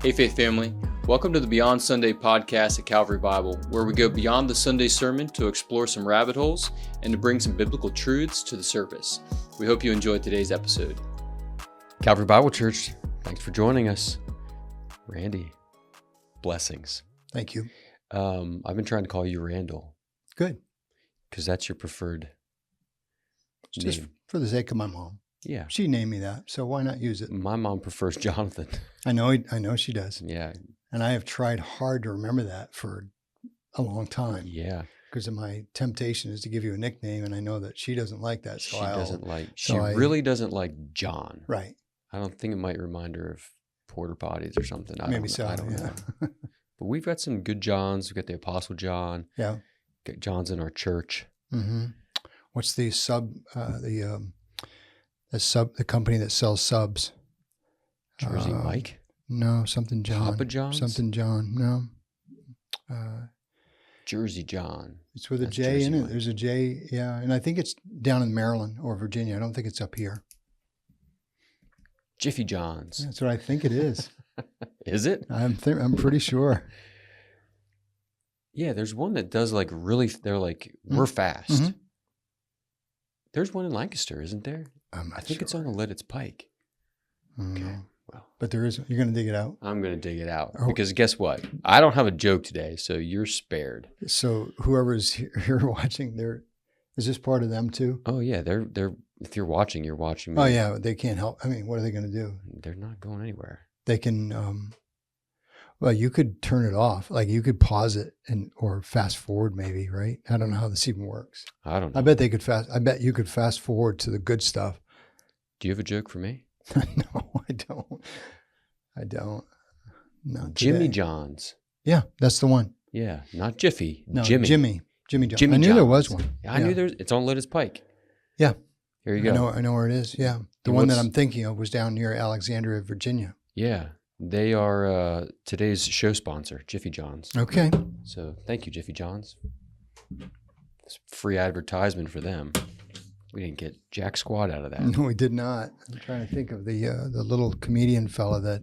Hey Faith Family, welcome to the Beyond Sunday podcast at Calvary Bible, where we go beyond the Sunday sermon to explore some rabbit holes and to bring some biblical truths to the surface. We hope you enjoyed today's episode. Calvary Bible Church, thanks for joining us. Randy, blessings. Thank you. I've been trying to call you Randall Good. because that's your preferred Just name. for the sake of my mom. Yeah. She named me that, so why not use it? My mom prefers Jonathan. I know she does. Yeah. And I have tried hard to remember that for a long time Yeah. because of my temptation is to give you a nickname, and I know that she doesn't like that. So She really doesn't like John. Right. I don't think it might remind her of porter potties or something. I Maybe don't know. But we've got some good Johns. We've got the Apostle John. Yeah. Got Johns in our church. Mm-hmm. What's the the company that sells subs? Jersey Mike? No, something John. Papa John's? Something John. No. Jersey John. It's with a That's J Jersey in it. Mike. There's a J, yeah. And I think it's down in Maryland or Virginia. I don't think it's up here. Jiffy John's. That's what I think it is. Is it? I'm pretty sure. Yeah, there's one that does like really, they're like, we're fast. Mhm. There's one in Lancaster, isn't there? I'm not I think it's sure. on the Lidditz Pike. Mm. Okay, well, But there is, you're going to dig it out. I'm going to dig it out Oh. because guess what? I don't have a joke today, so you're spared. So whoever's here watching, is this part of them too? Oh yeah, they're if you're watching me. Oh yeah, they can't help. I mean, what are they going to do? They're not going anywhere. They can, well, you could turn it off. Like you could pause it or fast forward maybe, right? I don't know how this even works. I don't know. I bet you could fast forward to the good stuff. Do you have a joke for me? No, I don't. Not Jimmy today. John's. Yeah, that's the one. Yeah, not Jiffy. No, Jimmy. Jimmy John. Jimmy I knew there was John's. one. Yeah, I knew it's on Lidditz Pike. Yeah. Here you go. I know where it is. Yeah. The And one that what's- I'm thinking of was down near Alexandria, Virginia. Yeah, they are today's show sponsor, Jiffy John's. Okay. So thank you, Jiffy John's. It's free advertisement for them. We didn't get jack squat out of that. No, we did not. I'm trying to think of the little comedian fella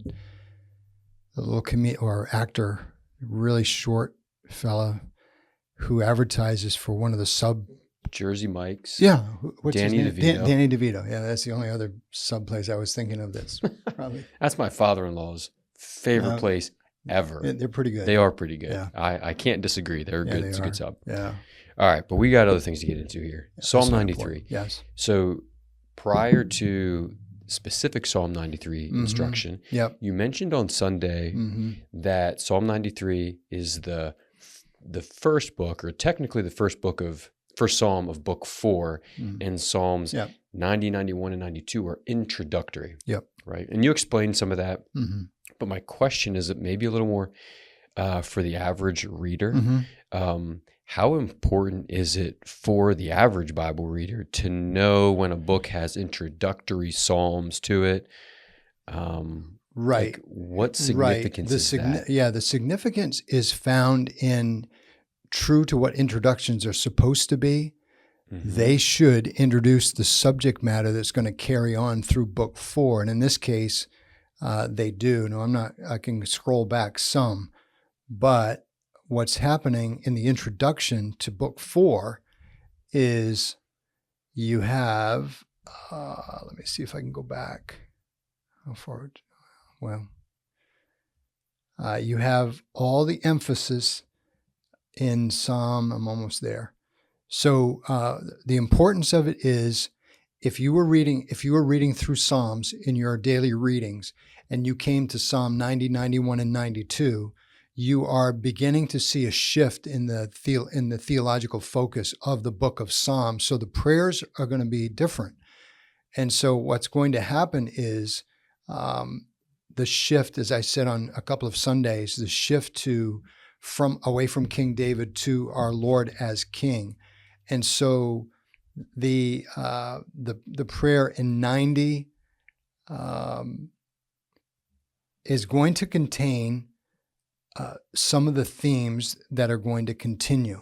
or actor, really short fella who advertises for one of the sub. Jersey Mike's. Yeah. What's Danny his name? DeVito. Danny DeVito. Yeah, that's the only other sub place I was thinking of that's probably. That's my father-in-law's favorite Uh, place ever. They're pretty good. They are pretty good. Yeah. I can't disagree. They're Yeah, good. they It's a are. good sub. Yeah. All right, but we got other things to get into here. Psalm That's not 93. important. Yes. So prior to specific Psalm 93 Mhm. instruction, Yep. you mentioned on Sunday Mm-hmm. that Psalm 93 is the first book, or technically the first Psalm of book 4, Mm-hmm. and Psalms Yep. 90, 91, and 92 are introductory. Yep. Right. And you explained some of that, Mm-hmm. but my question is maybe a little more for the average reader. Mm-hmm. How important is it for the average Bible reader to know when a book has introductory Psalms to it? Right. Like, what significance is that? Yeah, the significance is found in true to what introductions are supposed to be. Mhm. They should introduce the subject matter that's going to carry on through book 4. And in this case, they do. No, I can scroll back some, but what's happening in the introduction to book 4 is you have, let me see if I can go back. How far? Well, you have all the emphasis in Psalm. I'm almost there. So the importance of it is if you were reading through Psalms in your daily readings and you came to Psalm 90, 91, and 92, you are beginning to see a shift in the theological focus of the book of Psalms. So the prayers are going to be different. And so what's going to happen is the shift, as I said on a couple of Sundays, the shift away from King David to our Lord as King. And so the prayer in 90 is going to contain some of the themes that are going to continue.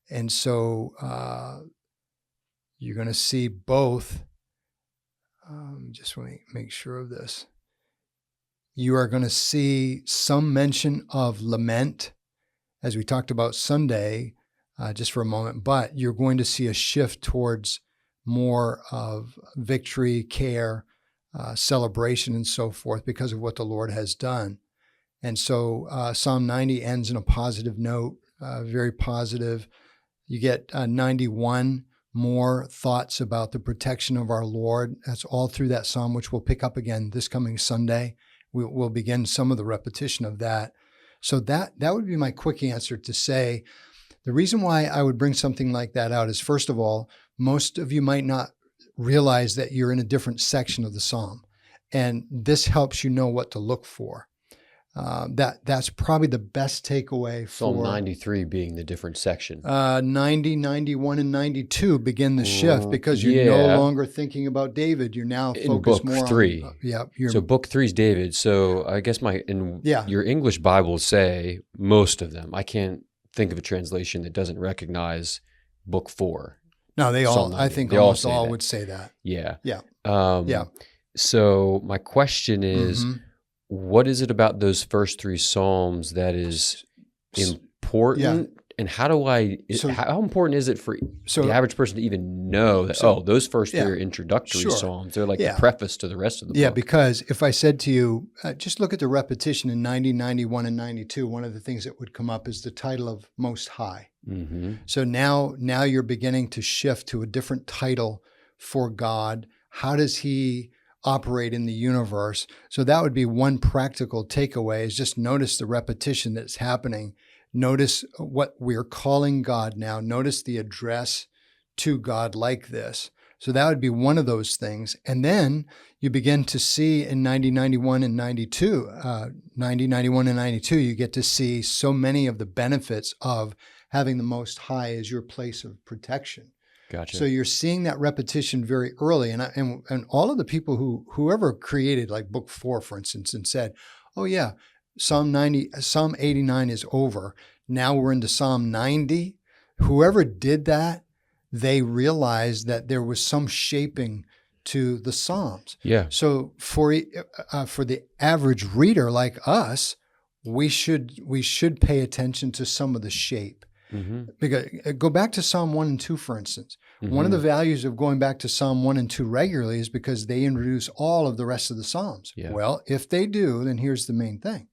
And so you're going to see both. Just want to make sure of this. you are going to see some mention of lament, as we talked about Sunday, just for a moment, but you're going to see a shift towards more of victory, care, celebration, and so forth because of what the Lord has done. And so Psalm 90 ends in a positive note, very positive. You get 91 more thoughts about the protection of our Lord. That's all through that psalm, which we'll pick up again this coming Sunday. We'll begin some of the repetition of that. So that would be my quick answer to say, the reason why I would bring something like that out is, first of all, most of you might not realize that you're in a different section of the psalm. And this helps you know what to look for. That's probably the best takeaway for Psalm 93 being the different section. 90, 91, and 92 begin the shift because you're no longer thinking about David. You're now focused more on... Book 3. So Book 3 is David. So I guess your English Bibles say most of them. I can't think of a translation that doesn't recognize Book 4. No, they all, I think almost all would say that. Yeah. Yeah. So my question is, what is it about those first 3 Psalms that is important? And how important is it for the average person to even know that, those first 3 are introductory Psalms? They're like the preface to the rest of the book. Yeah, because if I said to you, just look at the repetition in 90, 91, and 92, one of the things that would come up is the title of Most High. So now you're beginning to shift to a different title for God. How does he operate in the universe? So that would be one practical takeaway, is just notice the repetition that's happening. Notice what we're calling God now. Notice the address to God like this. So that would be one of those things. And then you begin to see in 90, 91, and 92, 90, 91, and 92, you get to see so many of the benefits of having the Most High as your place of protection. Gotcha. So you're seeing that repetition very early. And all of the people whoever created like Book 4, for instance, and said, oh yeah, Psalm 89 is over. Now we're into Psalm 90. Whoever did that, they realized that there was some shaping to the Psalms. Yeah. So for the average reader like us, we should pay attention to some of the shape. Because go back to Psalm 1 and 2, for instance. One of the values of going back to Psalm 1 and 2 regularly is because they introduce all of the rest of the Psalms. Yeah. Well, if they do, then here's the main thing.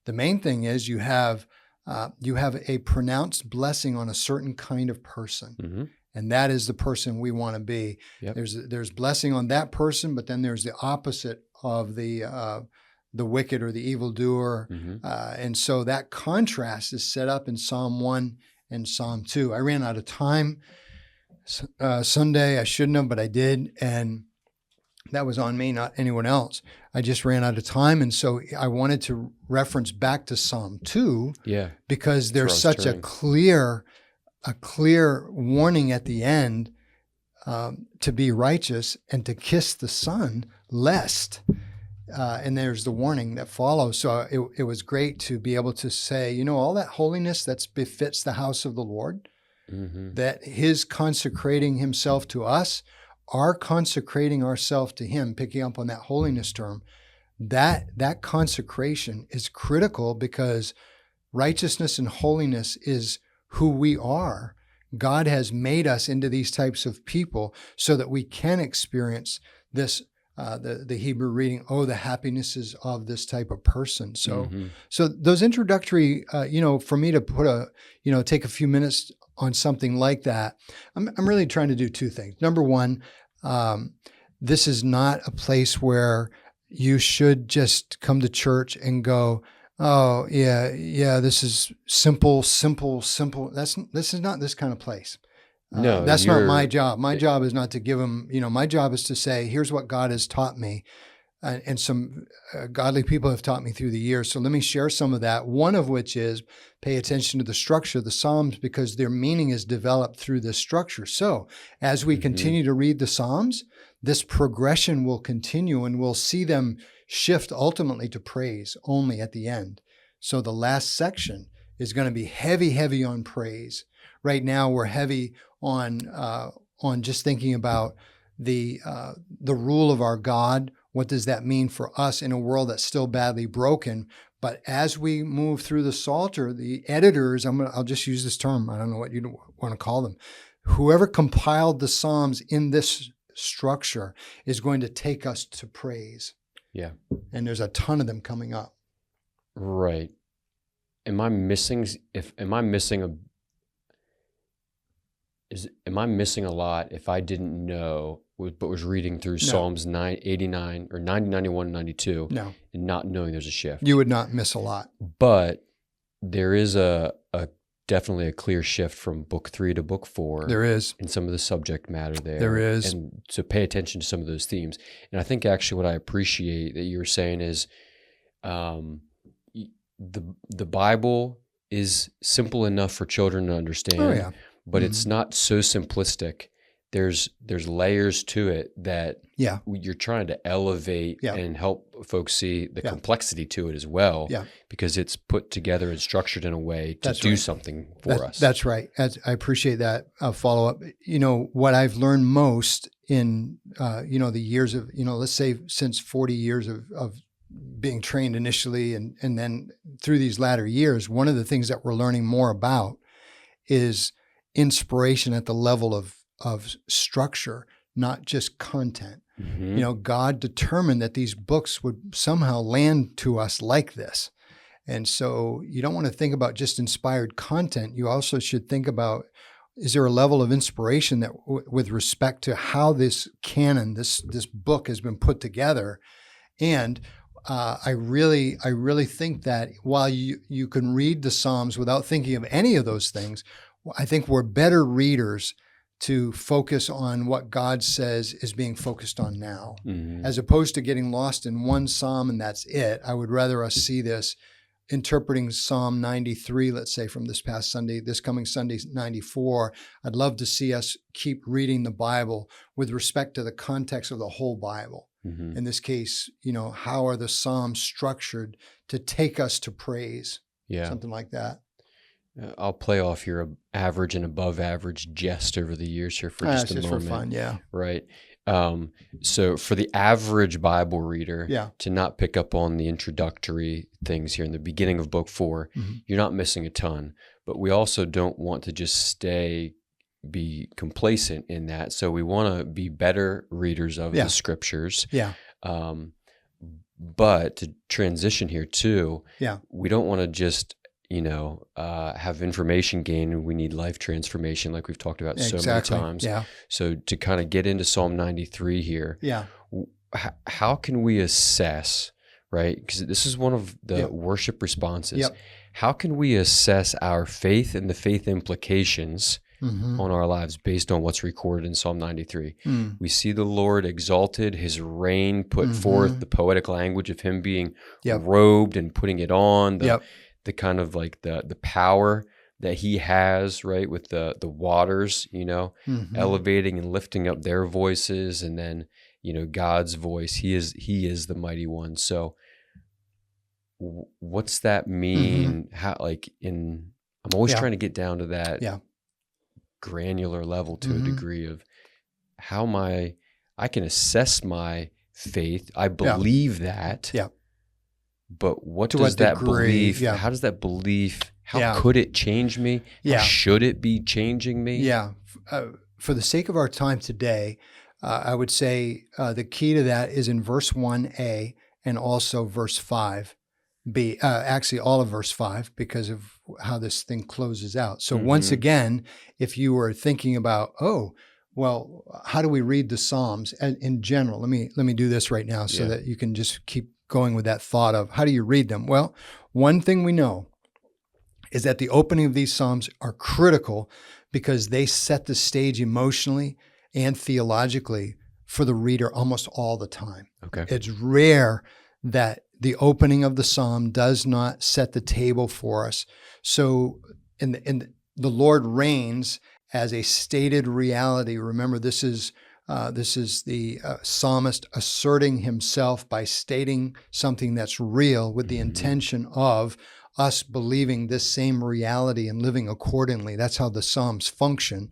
The main thing is you have a pronounced blessing on a certain kind of person. And that is the person we want to be. Yep. There's blessing on that person, but then there's the opposite of the wicked or the evildoer. And so that contrast is set up in Psalm 1 and Psalm 2. I ran out of time Sunday. I shouldn't have, but I did. And that was on me, not anyone else. I just ran out of time. And so I wanted to reference back to Psalm 2 because there's such a clear warning at the end to be righteous and to kiss the Son, lest. And there's the warning that follows. So it was great to be able to say, all that holiness that befits the house of the Lord, that his consecrating himself to us, our consecrating ourselves to him, picking up on that holiness term, that consecration is critical because righteousness and holiness is who we are. God has made us into these types of people so that we can experience this, the Hebrew reading, the happinesses of this type of person. So, so those introductory, for me to put take a few minutes on something like that, I'm really trying to do 2 things. Number one, this is not a place where you should just come to church and go, oh yeah, this is simple. This is not this kind of place. No, that's not my job. My job is not to give them, my job is to say, here's what God has taught me. And some godly people have taught me through the years. So let me share some of that. One of which is pay attention to the structure of the Psalms because their meaning is developed through this structure. So as we continue to read the Psalms, this progression will continue and we'll see them shift ultimately to praise only at the end. So the last section is going to be heavy on praise. Right now we're heavy on just thinking about the rule of our God What does that mean for us in a world that's still badly broken? But as we move through the Psalter, the editors, I'll just use this term. I don't know what you want to call them. Whoever compiled the Psalms in this structure is going to take us to praise. Yeah. And there's a ton of them coming up. Right. Am I missing a lot if I didn't know, but was reading through Psalms 89 or 90, 91, 92 No. and not knowing there's a shift? You would not miss a lot. But there is definitely a clear shift from book 3 to book 4. There is. In some of the subject matter there. There is. And so pay attention to some of those themes. And I think actually what I appreciate that you were saying is the Bible is simple enough for children to understand. Oh, yeah. But it's not so simplistic. There's layers to it that you're trying to elevate and help folks see the complexity to it as well, because it's put together and structured in a way to do something for us. That's right. I appreciate that follow-up. What I've learned most in, the years of, let's say since 40 years of being trained initially and then through these latter years, one of the things that we're learning more about is inspiration at the level of structure, not just content. Mm-hmm. God determined that these books would somehow land to us like this. And so you don't want to think about just inspired content. You also should think about, is there a level of inspiration that with respect to how this canon, this book has been put together? And I really think that while you can read the Psalms without thinking of any of those things, I think we're better readers to focus on what God says is being focused on now, as opposed to getting lost in one Psalm and that's it. I would rather us see this interpreting Psalm 93, let's say from this past Sunday, this coming Sunday, 94. I'd love to see us keep reading the Bible with respect to the context of the whole Bible. Mm-hmm. In this case, how are the Psalms structured to take us to praise? Yeah. Something like that. I'll play off your average and above average jest over the years here for just a moment. Just for fun, yeah. Right. So for the average Bible reader to not pick up on the introductory things here in the beginning of book 4, you're not missing a ton. But we also don't want to just be complacent in that. So we want to be better readers of the scriptures. Yeah. But to transition here too, we don't want to just have information gain. We need life transformation, like we've talked about so many times. Yeah. So to kind of get into Psalm 93 here, how can we assess, right? Because this is one of the worship responses. Yep. How can we assess our faith and the faith implications on our lives based on what's recorded in Psalm 93? We see the Lord exalted, his reign put forth, the poetic language of him being robed and putting it on, the kind of like the power that he has, right, with the waters, elevating and lifting up their voices, and then God's voice. He is the mighty one. So what's that mean? How I'm always trying to get down to that granular level to a degree of how I can assess my faith. I believe that. Yeah. But what does that belief, how does that belief, how could it change me? How should it be changing me? Yeah. For the sake of our time today, I would say the key to that is in verse 1a and also verse 5b, actually all of verse 5 because of how this thing closes out. So once again, if you were thinking about, how do we read the Psalms in general? Let me do this right now so that you can just keep going with that thought of how do you read them? Well, one thing we know is that the opening of these Psalms are critical because they set the stage emotionally and theologically for the reader almost all the time. Okay. It's rare that the opening of the Psalm does not set the table for us. So the Lord reigns as a stated reality. Remember, this is the psalmist asserting himself by stating something that's real with the intention of us believing this same reality and living accordingly. That's how the Psalms function.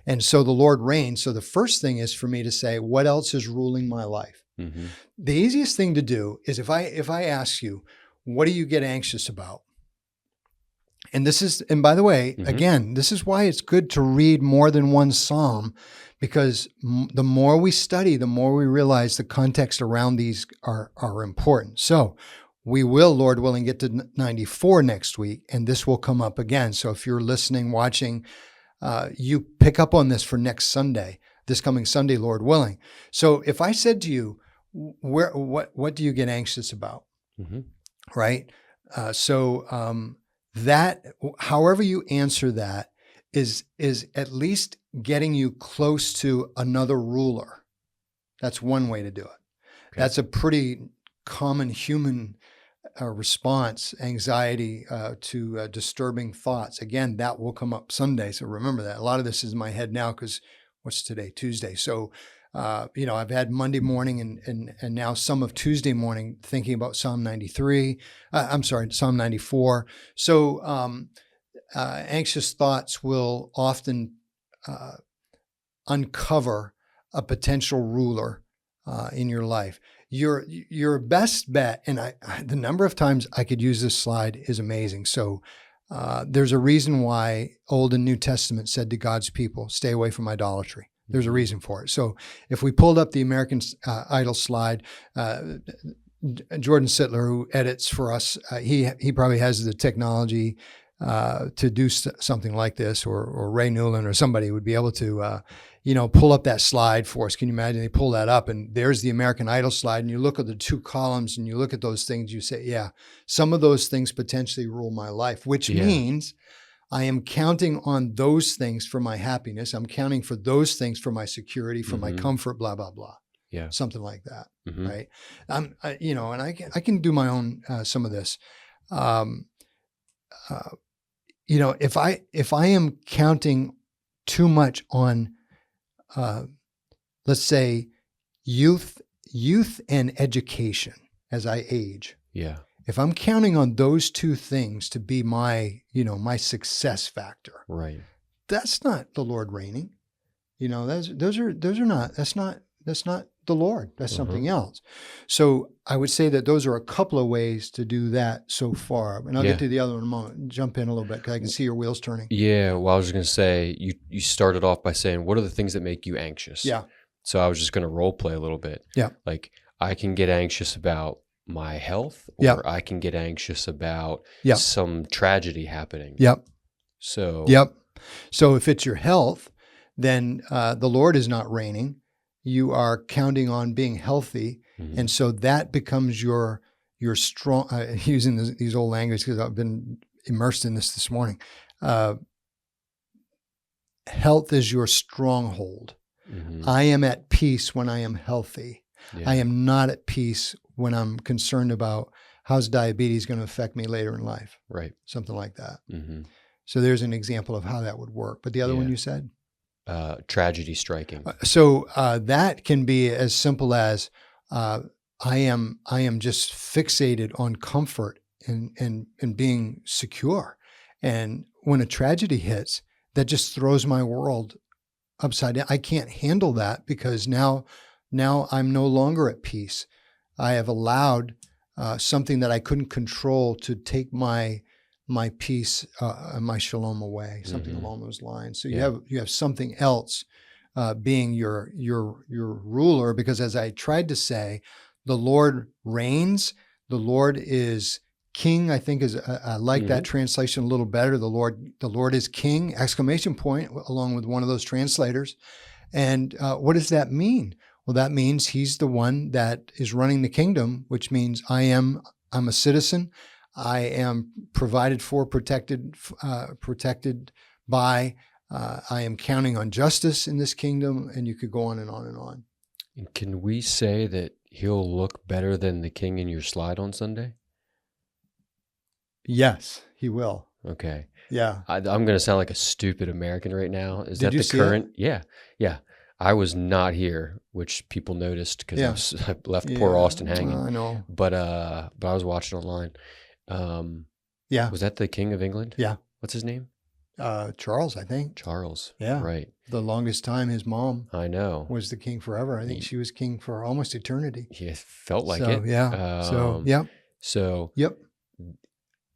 And so the Lord reigns. So the first thing is for me to say, what else is ruling my life? Mm-hmm. The easiest thing to do is if I ask you, what do you get anxious about? And by the way, again, this is why it's good to read more than one psalm, because the more we study, the more we realize the context around these are important. So we will, Lord willing, get to 94 next week, and this will come up again. So if you're listening, watching, you pick up on this for next Sunday, this coming Sunday, Lord willing. So if I said to you, what do you get anxious about? Mm-hmm. Right? That, however you answer that, is at least getting you close to another ruler. That's one way to do it. Okay. That's a pretty common human response, anxiety to disturbing thoughts. Again, that will come up Sunday, so remember that. A lot of this is in my head now because what's today? Tuesday. So, I've had Monday morning and now some of Tuesday morning thinking about Psalm 94. So anxious thoughts will often uncover a potential ruler in your life. Your best bet, and the number of times I could use this slide is amazing. So there's a reason why Old and New Testament said to God's people, stay away from idolatry. There's a reason for it. So if we pulled up the American Idol slide, Jordan Sittler, who edits for us, he probably has the technology to do something like this, or Ray Newland or somebody would be able to, pull up that slide for us. Can you imagine? They pull that up and there's the American Idol slide, and you look at the two columns and you look at those things, you say, yeah, some of those things potentially rule my life, which means I am counting on those things for my happiness. I'm counting for those things for my security, for my comfort, blah, blah, blah. Yeah. Something like that. Right. And I can do my own, some of this. If I am counting too much on, let's say youth and education as I age. Yeah. If I'm counting on those two things to be my success factor, right? That's not the Lord reigning. That's not the Lord. That's something else. So I would say that those are a couple of ways to do that so far. And I'll get to the other one in a moment. Jump in a little bit because I can see your wheels turning. Yeah. Well, I was going to say, you started off by saying, what are the things that make you anxious? Yeah. So I was just going to role play a little bit. Yeah. Like I can get anxious about my health, or I can get anxious about some tragedy happening. Yep. So if it's your health, then the Lord is not reigning. You are counting on being healthy, and so that becomes your strong. Using these old language because I've been immersed in this morning. Health is your stronghold. I am at peace when I am healthy. Yeah. I am not at peace when I'm concerned about how's diabetes going to affect me later in life. Right. Something like that. So there's an example of how that would work. But the other one you said? Tragedy striking. So that can be as simple as I am just fixated on comfort and being secure. And when a tragedy hits, that just throws my world upside down. I can't handle that because now I'm no longer at peace. I have allowed something that I couldn't control to take my peace and my shalom away, something along those lines. So you have something else being your ruler, because as I tried to say, the Lord reigns. The Lord is king. I think I like that translation a little better. The Lord is king! ! Along with one of those translators. And what does that mean? Well, that means he's the one that is running the kingdom, which means I'm a citizen. I am provided for, protected by. I am counting on justice in this kingdom, and you could go on and on and on. And can we say that he'll look better than the king in your slide on Sunday? Yes, he will. Okay. Yeah. I'm going to sound like a stupid American right now. Is that the current? It? Yeah. I was not here, which people noticed because I left poor Austin hanging. I know. But I was watching online. Was that the King of England? Yeah. What's his name? Charles, I think. Charles. Yeah. Right. The longest time his mom I know. was the king forever. I think she was king for almost eternity. It felt like so, it. Yeah. So yep.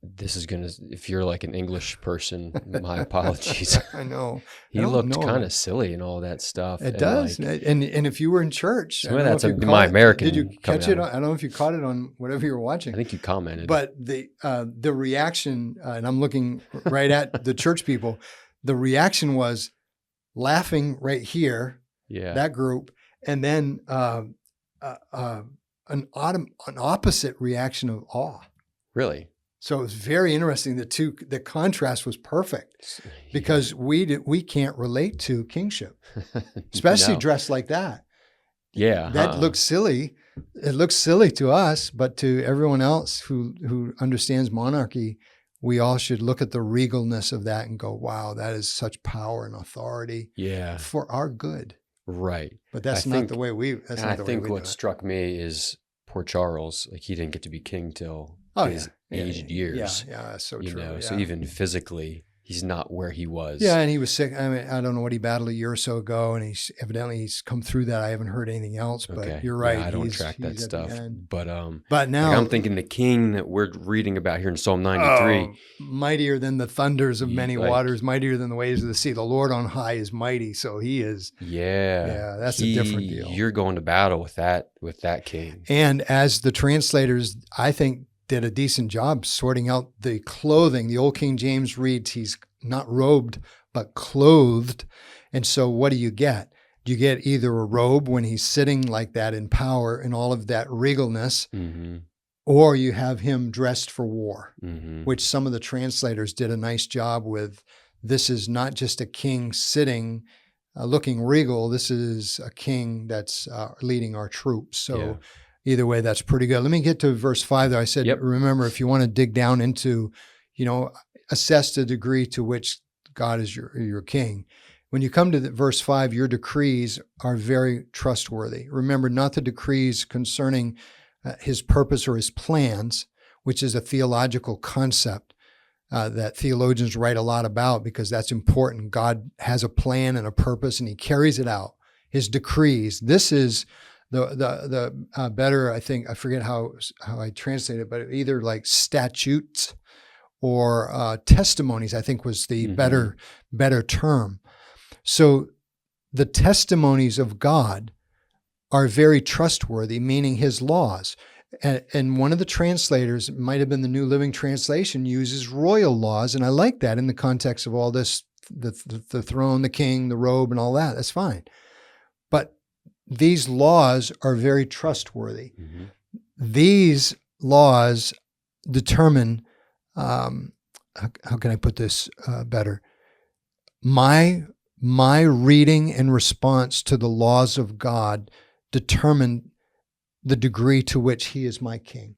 This is going to, if you're like an English person, my apologies. I know. He looked kind of silly and all that stuff. It does. Like, and if you were in church, some of that's my American. Did you catch it? I don't know if you caught it on whatever you were watching. I think you commented. But the reaction, and I'm looking right at the church people, the reaction was laughing right here, that group, and then an opposite reaction of awe. Really? So it was very interesting. The contrast was perfect because we can't relate to kingship, especially dressed like that. Yeah, that looks silly. It looks silly to us, but to everyone else who understands monarchy, we all should look at the regalness of that and go, "Wow, that is such power and authority." Yeah, for our good. Right. But that's not the way we. I think what struck me is poor Charles. Like he didn't get to be king till his aged years. Yeah, that's so true. So even physically, he's not where he was. Yeah, and he was sick. I mean, I don't know what he battled a year or so ago, and he's come through that. I haven't heard anything else, but you're right. Yeah, I don't track that stuff. But now like I'm thinking the king that we're reading about here in Psalm 93, mightier than the thunders of many waters, mightier than the waves of the sea. The Lord on high is mighty, so he is. Yeah, that's a different deal. You're going to battle with that king. And as the translators, I think, did a decent job sorting out the clothing. The old King James reads he's not robed, but clothed. And so what do you get? You get either a robe when he's sitting like that in power and all of that regalness, or you have him dressed for war, which some of the translators did a nice job with. This is not just a king sitting, looking regal. This is a king that's leading our troops. So either way, that's pretty good. Let me get to verse 5 there. I said, remember, if you want to dig down into, assess the degree to which God is your king. When you come to verse 5, your decrees are very trustworthy. Remember, not the decrees concerning his purpose or his plans, which is a theological concept that theologians write a lot about because that's important. God has a plan and a purpose, and he carries it out. His decrees. This is the better, I think, I forget how I translate it, but either like statutes or testimonies, I think was the better term. So the testimonies of God are very trustworthy, meaning his laws. And one of the translators, it might have been the New Living Translation, uses royal laws. And I like that in the context of all this, the throne, the king, the robe, and all that. That's fine. But these laws are very trustworthy. These laws determine, how can I put this better? My reading and response to the laws of God determine the degree to which he is my king.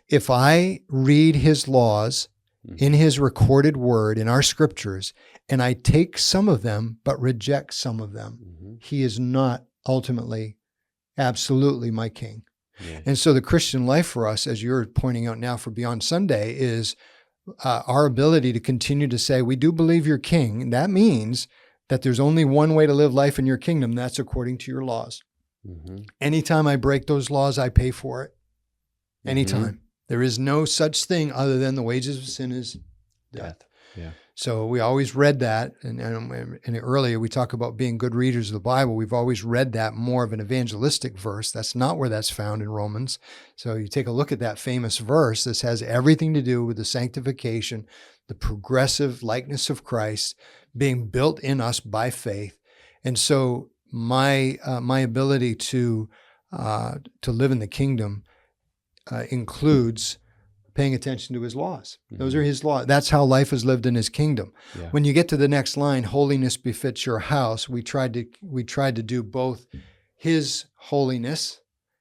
If I read his laws in his recorded word, in our scriptures, and I take some of them but reject some of them, he is not ultimately, absolutely my king. And so the Christian life for us, as you're pointing out now for Beyond Sunday, is our ability to continue to say, we do believe you're king. And that means that there's only one way to live life in your kingdom. That's according to your laws. Anytime I break those laws, I pay for it. Anytime. There is no such thing other than the wages of sin is death. Yeah. So we always read that, and earlier we talk about being good readers of the Bible. We've always read that more of an evangelistic verse. That's not where that's found in Romans. So you take a look at that famous verse. This has everything to do with the sanctification, the progressive likeness of Christ being built in us by faith. And so my ability to live in the kingdom includes paying attention to his laws. Those are his laws. That's how life is lived in his kingdom. When you get to the next line, holiness befits your house, we tried to do both his holiness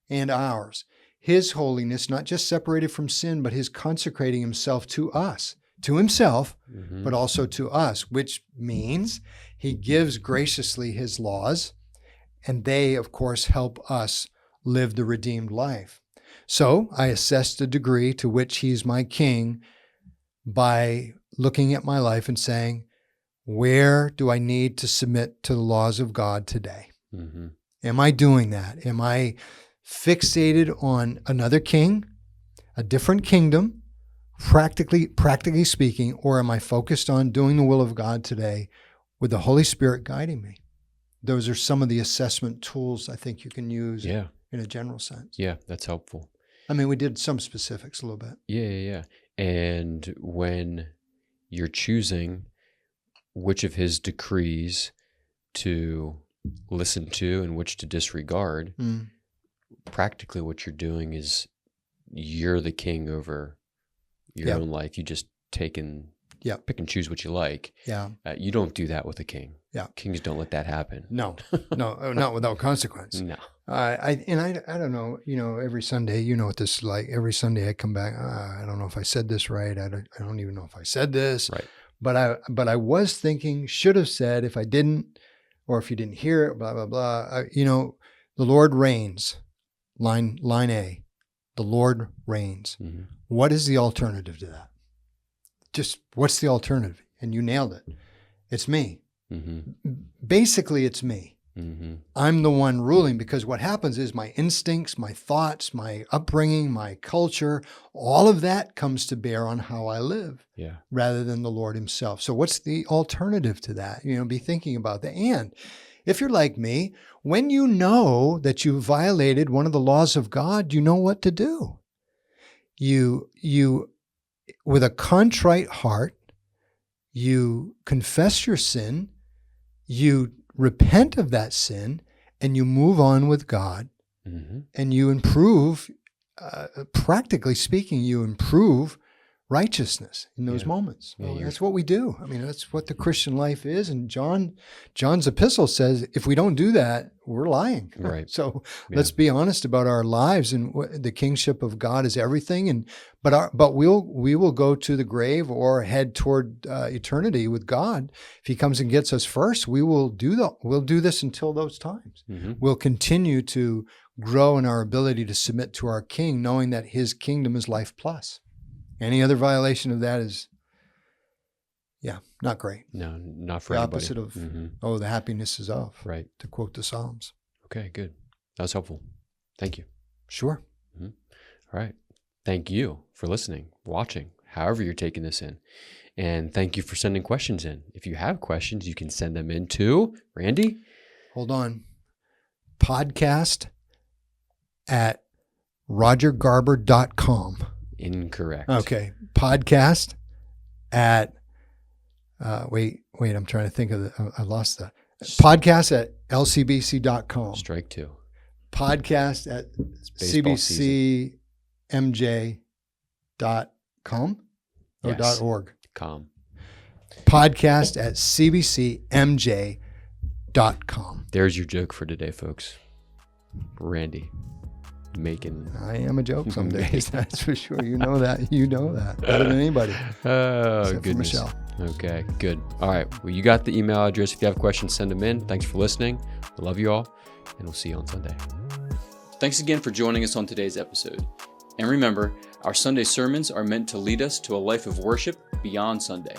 and ours. His holiness, not just separated from sin, but his consecrating himself to us, to himself, but also to us, which means he gives graciously his laws, and they, of course, help us live the redeemed life. So I assess the degree to which he's my king by looking at my life and saying, where do I need to submit to the laws of God today? Mm-hmm. Am I doing that? Am I fixated on another king, a different kingdom, practically speaking, or am I focused on doing the will of God today with the Holy Spirit guiding me? Those are some of the assessment tools I think you can use in a general sense. Yeah, that's helpful. I mean, we did some specifics a little bit. Yeah. And when you're choosing which of his decrees to listen to and which to disregard, practically what you're doing is you're the king over your own life. You just pick and choose what you like. Yeah. You don't do that with a king. Yeah. Kings don't let that happen. No, not without consequence. No. I don't know, every Sunday, you know what this is like. Every Sunday I come back, I don't know if I said this right. I don't even know if I said this. Right. But I was thinking, should have said, if I didn't, or if you didn't hear it, blah, blah, blah. The Lord reigns. Line A, the Lord reigns. Mm-hmm. What is the alternative to that? Just what's the alternative? And you nailed it. It's me. Mm-hmm. Basically, it's me. Mm-hmm. I'm the one ruling, because what happens is my instincts, my thoughts, my upbringing, my culture, all of that comes to bear on how I live rather than the Lord himself. So what's the alternative to that? Be thinking about that. And if you're like me, when you know that you violated one of the laws of God, you know what to do. You with a contrite heart, you confess your sin, you repent of that sin, and you move on with God, and you improve, practically speaking, you improve righteousness in those moments. That's what we do. I mean, that's what the Christian life is. And John's epistle says, if we don't do that, we're lying. Right. So let's be honest about our lives, and the kingship of God is everything. But we will go to the grave or head toward eternity with God. If he comes and gets us first, we'll do this until those times. Mm-hmm. We'll continue to grow in our ability to submit to our King, knowing that his kingdom is life plus. Any other violation of that is, not great. No, not for the anybody. Opposite of, the happiness is of, right? To quote the Psalms. Okay, good. That was helpful. Thank you. Sure. Mm-hmm. All right. Thank you for listening, watching, however you're taking this in. And thank you for sending questions in. If you have questions, you can send them in to Randy. Hold on. podcast@rogergarber.com. Incorrect. Okay. Podcast at, wait, I'm trying to think of I lost the podcast at lcbc.com. Strike two. Podcast at cbcmj.com or .org. Com. Podcast at cbcmj.com. There's your joke for today, folks. Randy. I am a joke some days, that's for sure. You know that better than anybody. Oh, goodness. Michelle. Okay, good. All right. Well, you got the email address. If you have questions, send them in. Thanks for listening. I love you all, and we'll see you on Sunday. Thanks again for joining us on today's episode. And remember, our Sunday sermons are meant to lead us to a life of worship beyond Sunday.